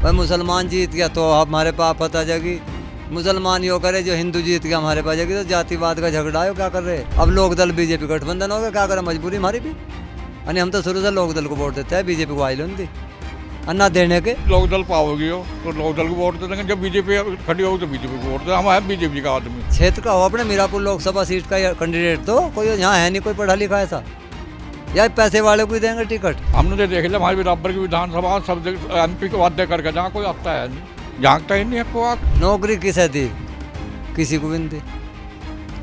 भाई मुसलमान जीत गया तो हमारे पास पता जाएगी, मुसलमान यो करे जो हिंदू जीत गया हमारे पास जाएगी, तो जातिवाद का झगड़ा है क्या कर रहे। अब लोक दल बीजेपी गठबंधन हो गया, क्या करें, मजबूरी हमारी भी। यानी हम तो शुरू से लोक दल को वोट देते हैं, बीजेपी को आई दी अन्ना देने के। लोक दल पाओगी हो तो लोक दल को वोट दे देंगे, जब बीजेपी खड़ी होगी तो बीजेपी को वोट दे। हम है बीजेपी का आदमी। क्षेत्र का हो अपने मीरापुर लोकसभा सीट का कैंडिडेट, तो कोई यहाँ है नहीं कोई पढ़ा लिखा ऐसा, या पैसे वाले को ही देंगे टिकट। हमने तो देख लिया हमारे बराबर की विधानसभा सब MP को वादे करके जहाँ कोई आता है नहीं, झांकता ही नहीं है को। नौकरी किसे दी, किसी को भी नहीं दी।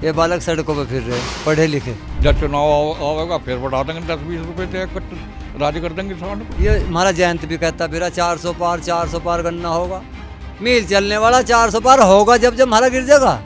ये बालक सड़कों पे फिर रहे पढ़े लिखे। जब चुनाव आवेगा फिर बढ़ा देंगे 10-20 रुपये तय राजी कर देंगे किसान को। ये हमारा जयंत भी कहता फिर 400 पार गन्ना होगा। मील चलने वाला 400 पार होगा जब जब हमारा गिर जाएगा।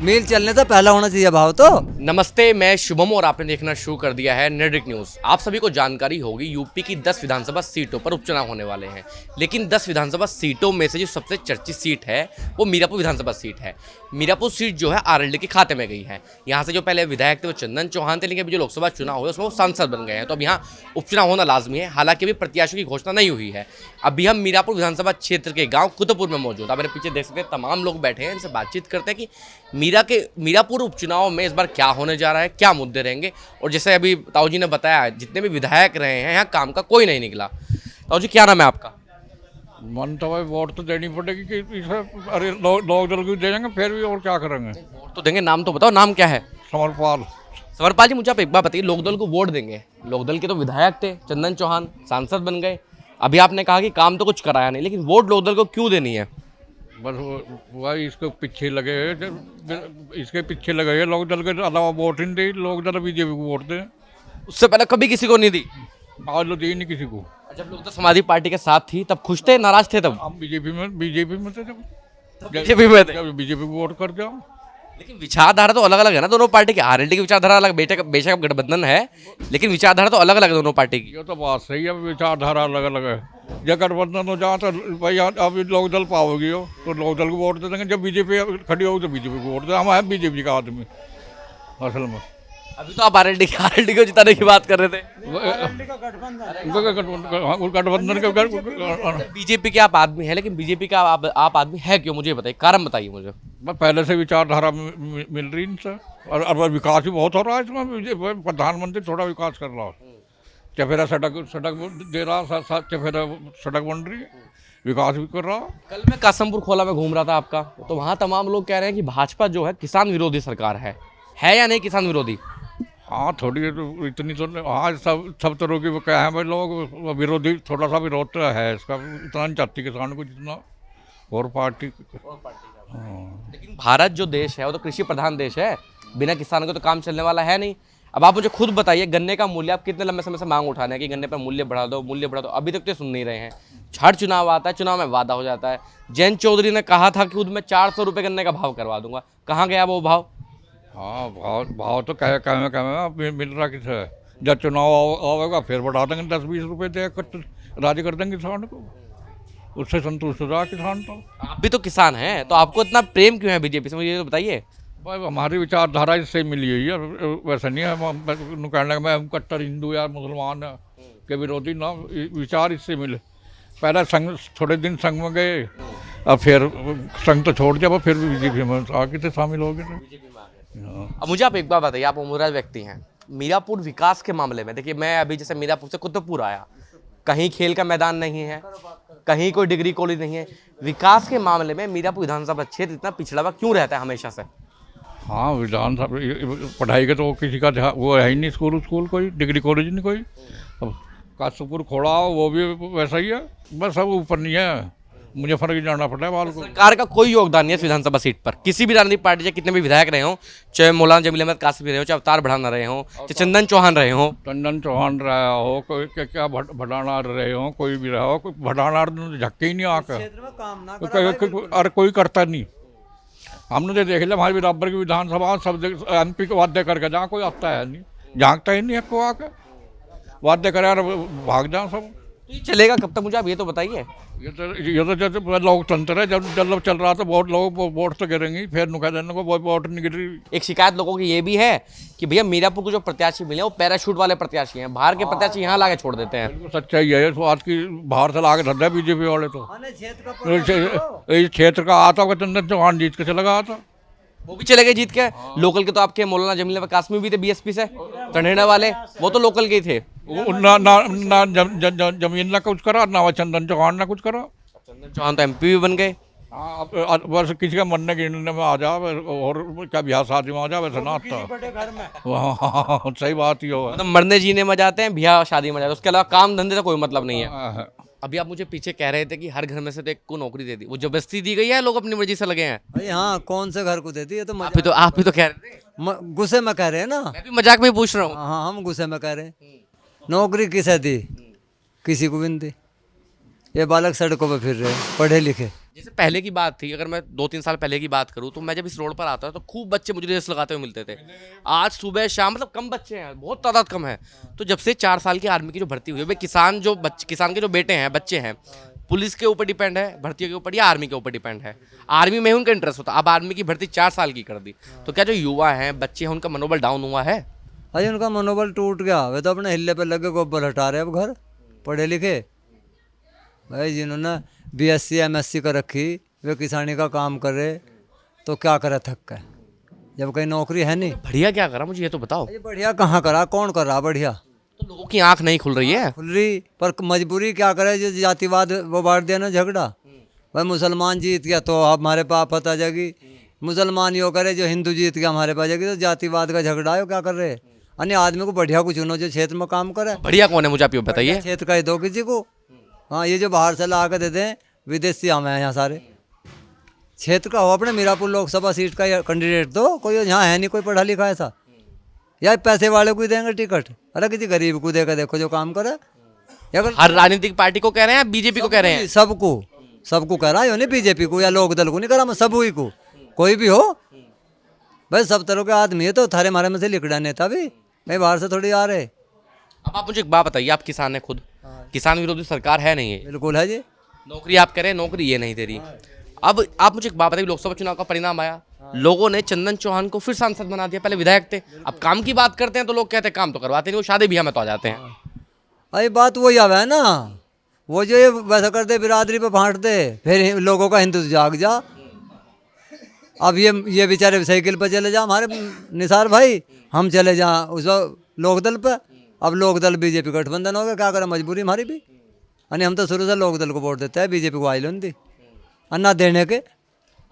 मील चलने से पहला होना चाहिए भाव तो। नमस्ते, मैं शुभम और आपने देखना शुरू कर दिया है निर्डिक न्यूज़। आप सभी को जानकारी होगी यूपी की 10 विधानसभा सीटों पर उपचुनाव होने वाले हैं, लेकिन 10 विधानसभा सीटों में से जो सबसे चर्चित सीट है वो मीरापुर विधानसभा सीट है। मीरापुर सीट जो है RLD के खाते में गई है। यहाँ से जो पहले विधायक थे वो चंदन चौहान थे, लेकिन अभी जो लोकसभा चुनाव हुआ उसमें वो सांसद बन गए हैं, तो अब यहाँ उपचुनाव होना लाजमी है। हालांकि अभी प्रत्याशियों की घोषणा नहीं हुई है। अभी हम मीरापुर विधानसभा क्षेत्र के गाँव कुतुबपुर में मौजूद है। मेरे पीछे देख सकते हैं तमाम लोग बैठे हैं, इनसे बातचीत करते हैं कि मीरापुर उपचुनाव में इस बार क्या होने जा रहा है, क्या मुद्दे रहेंगे। और जैसे अभी ताऊ जी ने बताया, जितने भी विधायक रहे हैं यहाँ काम का कोई नहीं निकला। ताऊ जी, क्या नाम है आपका? मन तो भाई वोट तो देनी पड़ेगी कि अरे लोक दल को दे देंगे फिर भी, और क्या करेंगे। वोट तो देंगे, नाम तो बताओ, नाम क्या है? समरपाल। समरपाल जी, मुझे आप एक बात बताइए, लोकदल को वोट देंगे, लोकदल के तो विधायक थे, चंदन चौहान सांसद बन गए, अभी आपने कहा कि काम तो कुछ कराया नहीं, लेकिन वोट लोकदल को क्यों देनी है? बस वही इसके पीछे लगे हैं, इसके पीछे लगे हैं। लोक दल के अलावा वोट ही नहीं दी, लोक दल बीजेपी को वोट दे। उससे पहले कभी किसी को नहीं दी? आज तो दी नहीं किसी को। जब लोकदल समाजवादी पार्टी के साथ थी तब खुश थे, नाराज थे तब? हम बीजेपी में थे जब बीजेपी में थे, बीजेपी को वोट कर जाओ। लेकिन विचारधारा तो अलग अलग है ना दोनों पार्टी की। RLD की विचारधारा अलग, बेशक अब गठबंधन है, लेकिन विचारधारा तो अलग अलग है दोनों पार्टी की। ये तो बात सही है, विचारधारा अलग अलग है। जब गठबंधन हो जाए तो भाई अभी लोक दल पाओगी हो तो लोक दल को वोट दे देंगे, जब बीजेपी खड़ी होगी तो बीजेपी को वोट दे। हम है बीजेपी का आदमी असल में। अभी तो आप RLD को जिताने की बात कर रहे थे। गठबंधन के बीजेपी के आप आदमी है, लेकिन बीजेपी का आप आदमी है क्यों, मुझे बताइए, कारण बताइए मुझे। पहले से विचारधारा मिल रही इनसे, और विकास भी बहुत हो रहा है इसमें। प्रधानमंत्री थोड़ा विकास कर रहा है, चफेरा सड़क दे रहा, चफेरा सड़क बन रही है, विकास भी कर रहा। कल मैं कासमपुर खोला में घूम रहा था आपका, तो वहाँ तमाम लोग कह रहे हैं कि भाजपा जो है किसान विरोधी सरकार है या नहीं किसान विरोधी? हाँ, थोड़ी तो इतनी तो हाँ, सब तरह की वो क्या है भाई, लोग विरोधी थोड़ा सा विरोध तो है इसका, इतना नहीं चाहती किसान को जितना और पार्टी। हाँ। लेकिन भारत जो देश है वो तो कृषि प्रधान देश है, बिना किसान को तो काम चलने वाला है नहीं। अब आप मुझे खुद बताइए, गन्ने का मूल्य आप कितने लंबे समय से मांग उठाने कि गन्ने पर मूल्य बढ़ा दो, अभी तक तो सुन नहीं रहे हैं। छठ चुनाव आता है, चुनाव में वादा हो जाता है। जयंत चौधरी ने कहा था कि खुद मैं 400 रुपये गन्ने का भाव करवा दूंगा, कहाँ गया वो भाव? हाँ, भाव तो कह मिल रहा किसे है। जब चुनाव आवेगा फिर बढ़ा देंगे 10-20 रुपये दे राजी कर देंगे किसान को, उससे संतुष्ट हो रहा किसान। तो आप भी तो किसान हैं, तो आपको इतना प्रेम क्यों है बीजेपी से, मुझे ये तो बताइए। भाई हमारी विचारधारा इससे मिली हुई है, वैसा नहीं है कहने का मैं कट्टर हिंदू या मुसलमान के विरोधी ना, विचार इससे मिले। पहले संघ थोड़े दिन संघ में गए, अब फिर संघ तो छोड़ दिया, फिर बीजेपी में आगे से शामिल हो गए। अब मुझे आप एक बात बताइए, आप उम्र व्यक्ति हैं, मीरापुर विकास के मामले में देखिए, मैं अभी जैसे मीरापुर से कुतुबपुर आया, कहीं खेल का मैदान नहीं है, कहीं कोई डिग्री कॉलेज नहीं है। विकास के मामले में मीरापुर विधानसभा क्षेत्र इतना पिछड़ा हुआ क्यों रहता है हमेशा से? हाँ, विधानसभा पढ़ाई के तो किसी का वो है ही नहीं, स्कूल कोई डिग्री कॉलेज नहीं कोई। अब कासुपुर खोड़ा वो भी वैसा ही है, बस अब ऊपर नहीं है, मुझे फर्क जाना पड़ता है बाल को। सरकार का कोई योगदान नहीं है इस विधानसभा सीट पर, किसी भी राजनीतिक पार्टी से कितने भी विधायक रहे हों, चाहे मौलाना जमील अहमद कासिम रहे हो, चाहे अवतार बढ़ाना रहे हों, चाहे चंदन चौहान रहे हों, रहा हो, कोई क्या भडाना रहे हो, कोई भी रहा हो, कोई भडाना झक्के ही नहीं आकर, और कोई करता नहीं। हमने तो देख लिया हमारे बराबर की विधानसभा सब MP को वादे करके जहाँ कोई आता है नहीं, झांकता ही नहीं है को आकर, वादे करे और भाग जाओ सब। ये चलेगा कब तक, मुझे आप ये तो बताइए। ये तो जैसे लोकतंत्र है, जब चल रहा था बहुत लोग वोट तो गिरेंगे, फिर नुका देने को वोट नहीं गिर रही। एक शिकायत लोगों की ये भी है कि भैया मीरापुर को जो प्रत्याशी मिले वो पैराशूट वाले प्रत्याशी हैं, बाहर के प्रत्याशी यहाँ लाके छोड़ देते हैं। बिल्कुल सच्चाई है, तो आज की बाहर से ला के धर रहे बीजेपी वाले। तो इस क्षेत्र का आता होगा चंदन चौहान जीत के चला गया था। वो भी चले गए जीत के। लोकल के तो आपके मौलाना जमील अहमद कासमी भी थे बीएसपी से, टंडेड़ा वाले, वो तो लोकल के ही थे। ना जमीन ना कुछ करा, ना चंदन चौहान ना कुछ करा। चंदन चौहान तो एमपी भी बन गए। हाँ, बस किसी का मरने गिरने में आ जा और क्या ब्याह शादी में आ जा, वैसे ना आता। सही बात ही हो। मतलब मरने जीने में जाते हैं, ब्याह शादी में जाते हैं, उसके अलावा काम धंधे का कोई मतलब नहीं है। अभी आप मुझे पीछे कह रहे थे कि हर घर में से तो एक को नौकरी दे दी, वो जबरदस्ती दी गई है, लोग अपनी मर्जी से लगे हैं। भाई हाँ, कौन से घर को देती है? तो आप भी तो कह रहे थे। गुस्से में कह रहे हैं ना। मैं भी मजाक में पूछ रहा हूँ। हाँ, हम गुस्से में कह रहे हैं। नौकरी किसे दी? किसी को भी नहीं दी। ये बालक सड़कों पे फिर रहे, पढ़े लिखे। जैसे पहले की बात थी, अगर मैं 2-3 साल पहले की बात करूं तो मैं जब इस रोड पर आता था तो खूब बच्चे मुझे रेस लगाते हुए मिलते थे। आज सुबह शाम मतलब कम बच्चे हैं, बहुत तादाद कम है। तो जब से 4 साल की आर्मी की जो भर्ती हुई है, भाई किसान के जो बेटे हैं, बच्चे हैं, पुलिस के ऊपर डिपेंड है, भर्तियों के ऊपर, या आर्मी के ऊपर डिपेंड है। आर्मी में उनका इंटरेस्ट होता, अब आर्मी की भर्ती 4 साल की कर दी, तो क्या जो युवा हैं, बच्चे हैं, उनका मनोबल डाउन हुआ है? अरे उनका मनोबल टूट गया। वे तो अपने हिल्ले पे लगे गोबर हटा रहे अब घर, पढ़े लिखे। भाई जिन्होंने BSc MSc कर रखी, वे किसानी का काम करे तो क्या करे थक के, जब कहीं नौकरी है नहीं। बढ़िया क्या करा, मुझे ये तो बताओ। ये बढ़िया कहाँ करा, कौन कर रहा बढ़िया? तो लोगों की आंख नहीं खुल रही है। खुल रही, पर मजबूरी क्या करे, जो जातिवाद वो बांट दिया ना झगड़ा। भाई मुसलमान जीत गया तो हमारे पास आफत आ जाएगी, मुसलमान यो करे, जो हिंदू जीत गया हमारे पास जाएगी। तो जातिवाद का झगड़ा है, क्या कर रहे? अन्य आदमी को बढ़िया को चुनो जो क्षेत्र में काम करे। बढ़िया कौन है मुझे आप ये बताइए। क्षेत्र का ही दो किसी को। हाँ, ये जो बाहर से ला कर देते हैं विदेशी हम हैं यहाँ सारे। क्षेत्र का हो, अपने मीरापुर लोकसभा सीट का कैंडिडेट दो, कोई यहाँ है नहीं कोई पढ़ा लिखा ऐसा, या पैसे वाले को ही देंगे टिकट। अरे किसी गरीब को देकर देखो जो काम करे। हर राजनीतिक पार्टी को कह रहे हैं, बीजेपी को कह रहे हैं? सबको कह रहा है, नहीं बीजेपी को या लोक दल को नहीं कह रहा, मैं सब ही को, कोई भी हो भाई, सब तरह के आदमी है। तो थारे मारे में से लिखड़ा नेता भी मैं बाहर से थोड़ी आ रहे। अब आप मुझे एक बात बताइए, आप किसान हैं खुद, किसान विरोधी सरकार है नहीं है? बिल्कुल है जी। नौकरी आप कह रहे हैं, नौकरी ये नहीं दे रही। अब आप मुझे एक बात बताइए, लोकसभा चुनाव का परिणाम आया, लोगों ने चंदन चौहान को फिर सांसद बना दिया, पहले विधायक थे। अब काम की बात करते हैं तो लोग कहते हैं काम तो करवाते नहीं, वो शादी ब्याह में तो आ जाते हैं। अरे बात वही आवे है ना, वो जो ये वैसा करते बिरादरी पे फाँट दे, फिर लोगों का हिंदू जाग जा। अब ये बेचारे साइकिल पर चले जा, हमारे निसार भाई, हम चले जा उस लोकदल पे। अब लोकदल बीजेपी गठबंधन हो गया, क्या करें, मजबूरी हमारी भी। यानी हम तो शुरू से लोकदल को वोट देते हैं, बीजेपी को आई लोन दी अन्ना देने के।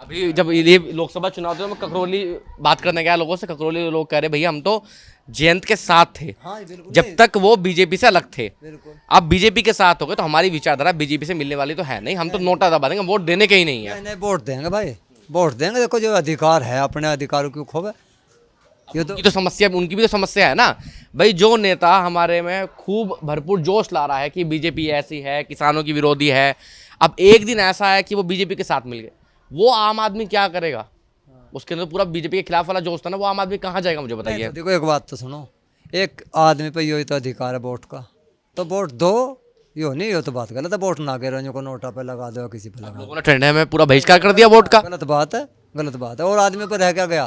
अभी जब ये लोकसभा चुनाव थे तो मैं ककरौली बात करने गया लोगों से, ककरौली लोग कह रहे भैया हम तो जयंत के साथ थे जब तक वो बीजेपी से अलग थे। अब बीजेपी के साथ हो गए तो हमारी विचारधारा बीजेपी से मिलने वाली तो है नहीं, हम तो नोटा दबा देंगे, वोट देने के ही नहीं है। नहीं, वोट देंगे भाई, वोट देंगे। देखो जो अधिकार है, अपने अधिकारों क्यों खोवे? ये तो समस्या, उनकी भी तो समस्या है ना भाई। जो नेता हमारे में खूब भरपूर जोश ला रहा है कि बीजेपी ऐसी है, किसानों की विरोधी है, अब एक दिन ऐसा है कि वो बीजेपी के साथ मिल गए, वो आम आदमी क्या करेगा? उसके अंदर पूरा बीजेपी के खिलाफ वाला जोश था ना, वो आम आदमी कहाँ जाएगा मुझे बताइए। तो देखो एक बात तो सुनो, एक आदमी पे यही तो अधिकार है वोट का, तो वोट दो। यो नहीं, यो तो बात गलत है। वोट ना के रंजों को नोटा पे लगा दो, किसी पे लगा। लोगों ने ठंडे में पूरा बहिष्कार कर दिया वोट का। गलत बात है, गलत बात है। और आदमी पर रह क्या गया,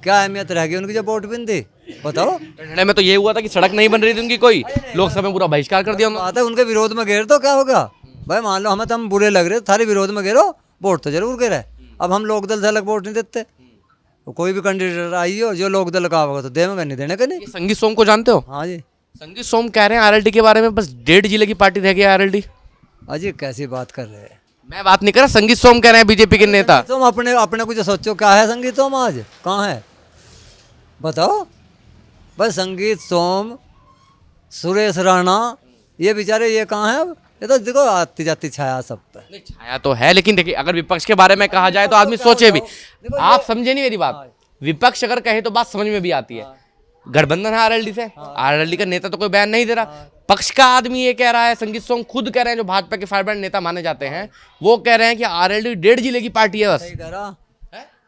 क्या अहमियत रह गई उनकी जब वोट भी नहीं दी? बताओ। ठंडे में तो ये हुआ था कि सड़क नहीं बन रही थी उनकी कोई, लोकसभा में पूरा बहिष्कार कर दिया उन्होंने। बात है, उनके विरोध में घेर तो क्या होगा भाई? मान लो हमें तो हम बुरे लग रहे, थारे विरोध में घेरो, वोट तो जरूर घेरे। अब हम लोकदल से अलग वोट नहीं देते, तो कोई भी कैंडिडेट आई हो जो लोकदल का होगा तो देंगे, नहीं देने का नहीं। संगीत सोम को जानते हो? हाँ जी। संगीत सोम कह रहे हैं आरएलडी के बारे में, बस 1.5 जिले की पार्टी रह गई आरएलडी। अजी कैसी बात कर रहे हैं? मैं बात नहीं कर रहा, संगीत सोम कह रहे हैं बीजेपी के नेता। तुम अपने कुछ सोचो, क्या है संगीत सोम आज कहाँ है बताओ? बस संगीत सोम, सुरेश राणा, ये बेचारे ये कहाँ है? ये तो देखो आती जाती छाया सब पे। नहीं, छाया तो है, लेकिन देखिए अगर विपक्ष के बारे में कहा जाए तो आदमी सोचे भी। आप समझे नहीं मेरी बात, विपक्ष अगर कहे तो बात समझ में भी आती है। गठबंधन है आरएलडी से, आरएलडी का नेता तो कोई बयान नहीं दे रहा, पक्ष का आदमी ये कह रहा है। संगीत सोम खुद कह रहे हैं, जो भाजपा के फायरब्रांड नेता माने जाते हैं, वो कह रहे हैं कि आरएलडी 1.5 जिले की पार्टी है। बस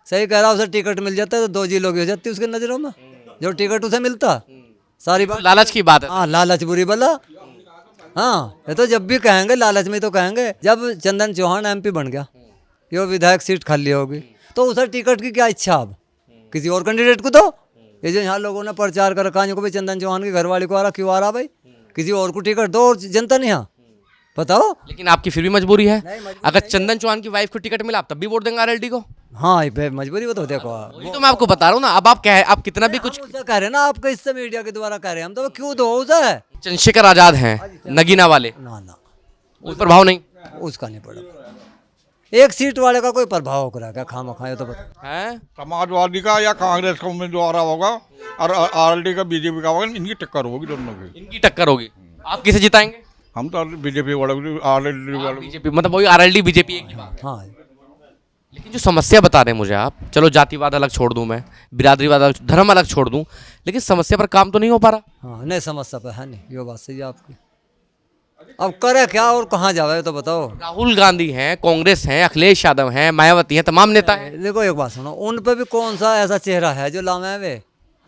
सही कह रहा, उसे टिकट मिल जाता है तो 2 जिलों की हो जाती है उसके नजरों में, जो टिकट उसे मिलता। सारी बात लालच की बात है। हाँ, लालच बुरी बला। हाँ, ये तो जब भी कहेंगे, लालच में तो कहेंगे। जब चंदन चौहान MP बन गया, ये विधायक सीट खाली होगी, तो उधर टिकट की क्या इच्छा अब किसी और कैंडिडेट को? तो ये जो यहाँ लोगों ने प्रचार कर रखा है को भाई चंदन चौहान की घरवाली को आ रहा, क्यों आ रहा भाई? किसी और को टिकट दो और जनता नहीं यहाँ, बताओ। लेकिन आपकी फिर भी मजबूरी है। नहीं, मजबूरी अगर चंदन चौहान की वाइफ को टिकट मिला आप तब भी वोट देंगे RLD को? हाँ, ये पे मजबूरी वो तो देखो। वही तो मैं आपको बता रहा हूँ ना। अब आप कितना भी कुछ हम उसे कह रहे हैं ना, आपके इससे मीडिया के द्वारा कह रहे हैं हम, तो क्यों दो उसे? चंद्रशेखर आजाद हैं नगीना वाले, ना ना, उस प्रभाव नहीं उसका नहीं पड़ा। एक सीट वाले का कोई प्रभाव हो रहा है क्या? खामा खाए तो बता। है। समाजवादी का या कांग्रेस का उम्मीदवार होगा और RLD का BJP का होगा, इनकी टक्कर होगी दोनों की। इनकी टक्कर होगी। आप किसे जिताएंगे? हम तो BJP वाले RLD वाले। बीजेपी, मतलब वही RLD BJP एक ही बात। हाँ, लेकिन जो समस्या बता रहे हैं मुझे आप, चलो जातिवाद अलग छोड़ दूं मैं, बिरादरीवाद अलग, धर्म अलग छोड़ दूं, लेकिन समस्या पर काम तो नहीं हो पा रहा। हाँ, नहीं समस्या पे है नहीं, ये बात सही है आपकी। अब करे क्या और कहाँ जावे तो बताओ। राहुल गांधी हैं, कांग्रेस हैं, अखिलेश यादव हैं, मायावती हैं, तमाम नेता हैं। देखो एक बात सुनो, उन पे भी कौन सा ऐसा चेहरा है जो लामे वे?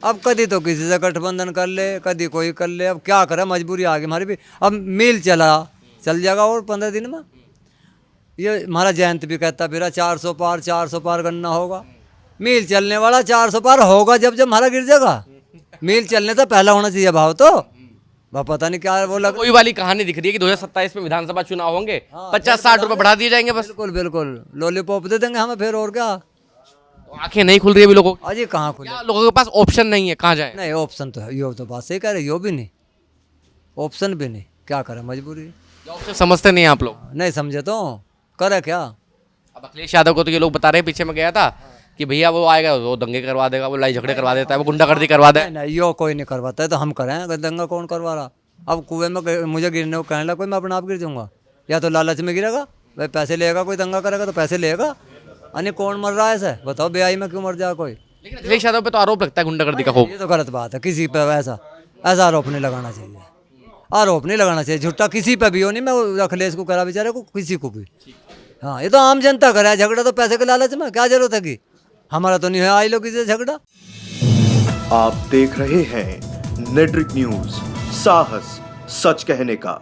अब कभी तो किसी से गठबंधन कर ले, कभी कोई कर ले, अब क्या करे, मजबूरी आ गई हमारी भी। अब मिल चल जाएगा और 15 दिन में। ये हमारा जयंत भी कहता फिर 400 पार करना होगा। मिल चलने वाला 400 पार होगा जब हमारा गिर जाएगा। मिल चलने से पहला होना चाहिए भाव तो। वह पता नहीं क्या वो लग। कोई वाली कहानी दिख रही है कि 2027 में विधानसभा चुनाव होंगे, 50-60 रुपए बढ़ा दिए जाएंगे बस। बिल्कुल बिल्कुल, लॉलीपॉप दे देंगे हमें फिर, और क्या। आंखें नहीं खुल रही अभी लोगों की। अजी कहाँ खुले? क्या लोगों के पास ऑप्शन नहीं है, कहाँ जाए? नहीं, ऑप्शन तो है, यो तो बात सही कह रहे, यो भी नहीं, ऑप्शन भी नहीं, क्या करें, मजबूरी। ऑप्शन समझते नहीं हैं आप लोग। नहीं समझे तो करे क्या। अब अखिलेश यादव को तो ये लोग बता रहे हैं, पीछे में गया था कि भैया वो आएगा, वो दंगे करवा देगा, वो लड़ाई झगड़े करवा देता है, वो गुंडागर्दी करवा दे। नहीं, यो कोई नहीं करवाता है, तो हम करें, अगर दंगा कौन करवा रहा? अब कुएं में मुझे गिरने को कहने लगा कोई, मैं अपने आप गिर जाऊंगा? या तो लालच में गिरेगा भाई, पैसे लेगा, कोई दंगा करेगा तो पैसे लेगा। अरे कौन मर रहा है ऐसे बताओ, बेआई में क्यों मर जाए कोई? लेकिन अखिलेश यादव पे तो आरोप लगता है गुंडागर्दी का खूब। ये तो गलत बात है, किसी पे ऐसा आरोप नहीं लगाना चाहिए, आरोप नहीं लगाना चाहिए झूठा किसी पे भी हो। नहीं मैं अखिलेश को करा बेचारे को, किसी को भी। हाँ, ये तो आम जनता करा है झगड़ा, तो पैसे के लालच में क्या जरूरत है कि? हमारा तो नहीं है आई लोग किसी से झगड़ा। आप देख रहे हैं नेट्रिक न्यूज, साहस सच कहने का।